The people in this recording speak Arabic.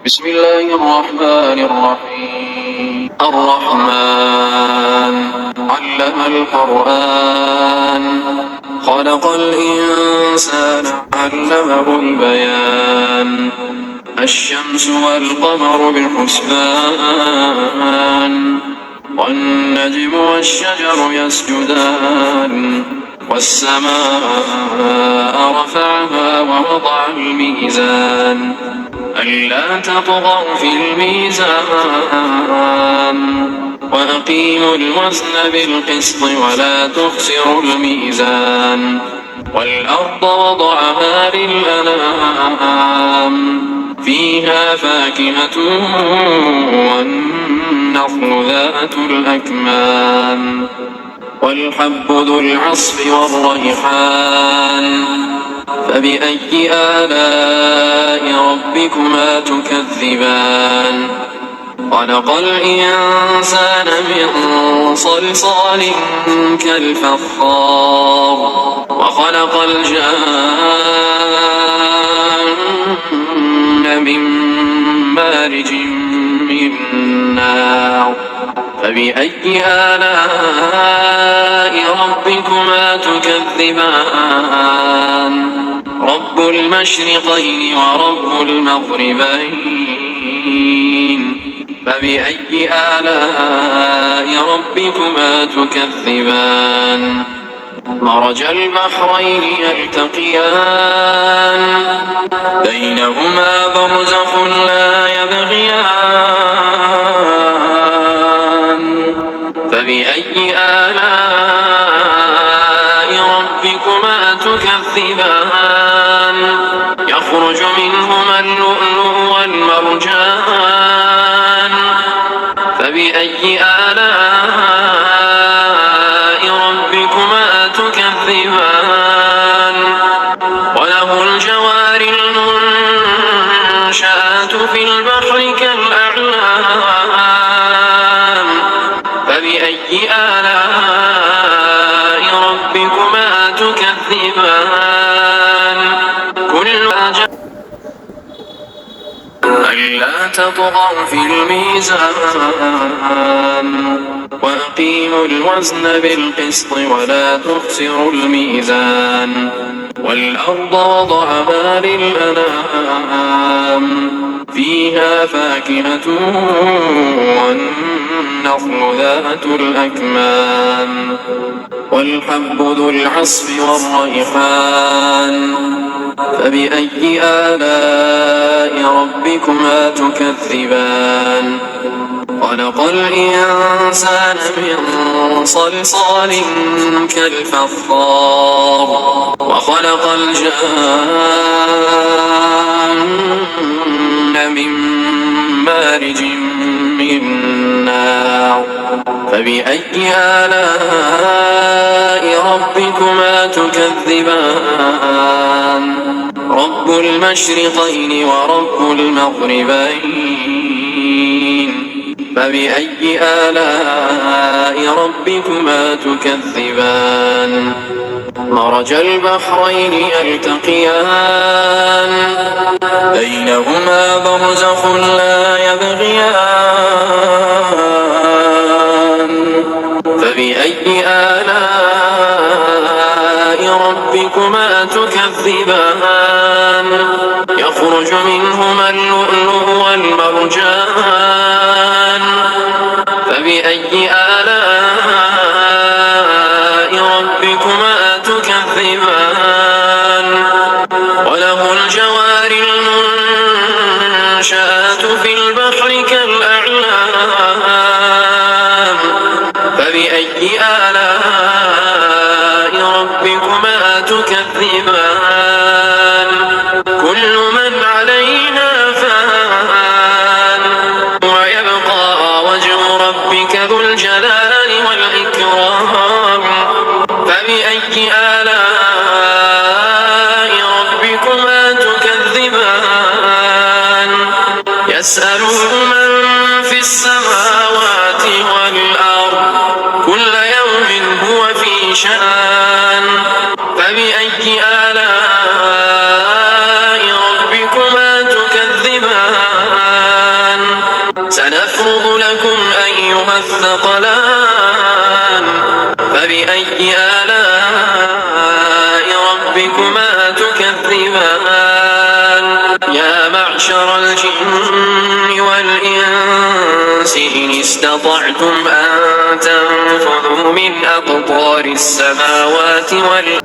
بسم الله الرحمن الرحيم. الرحمن علم القرآن خلق الإنسان علمه البيان. الشمس والقمر بحسبان والنجم والشجر يسجدان والسماء رفعها ووضع الميزان ألا تطغوا في الميزان وأقيموا الوزن بالقسط ولا تخسروا الميزان. والأرض وضعها للأنام فيها فاكهة والنخل ذات الأكمام والحب ذو العصف والريحان. فبأي آلاء ربكما تكذبان؟ خلق الإنسان من صلصال كالفخار وخلق الجان من مارج من نار. فبأي آلاء ربكما تكذبان؟ رب المشرقين ورب المغربين. فبأي آلاء ربكما تكذبان؟ مرج البحرين يلتقيان بينهما برزخ لا يبغيان. فبأي آلاء ربكما تكذبان؟ يخرج منهما اللؤلؤ والمرجان. فبأي آلاء ربكما تكذبان؟ وله الجوار المنشآت في البحر كالأعلام. فبأي آلاء ربكما تكذبان؟ ألا تطغوا في الميزان وأقيموا الوزن بالقسط ولا تخسروا الميزان. والأرض وضعها للأنام فيها فاكهة والنخل ذات الأكمام والحب ذو العصف والريحان. فبأي آلاء ربكما تكذبان؟ خلق الإنسان من صلصال كالفخار وخلق الجان من مارج من نار. فبأي آلاء ربكما تكذبان؟ رب المشرقين ورب المغربين. فبأي آلاء ربكما تكذبان؟ مرج البحرين يلتقيان بينهما برزخ لا يبغيان. فبأي آلاء ربكما تكذبان؟ يخرج منهما اللؤلؤ والمرجان. فبأي آلاء ربكما تكذبان؟ وله الجوار المنشآت في البحر كالأعلام. فبأي آلاء ربكما تكذبان؟ كل من عليها فان ويبقى وجه ربك ذو الجلال والإكرام. فبأي آلاء ربكما تكذبان؟ يسأله من في السماوات والأرض كل يوم هو في شأن. فبأي آلاء ربكما تكذبان؟ الثقلان فبأي آلاء ربكما تكذبان يا معشر الجن والإنس إن استطعتم أن تنفذوا من أقطار السماوات والأرض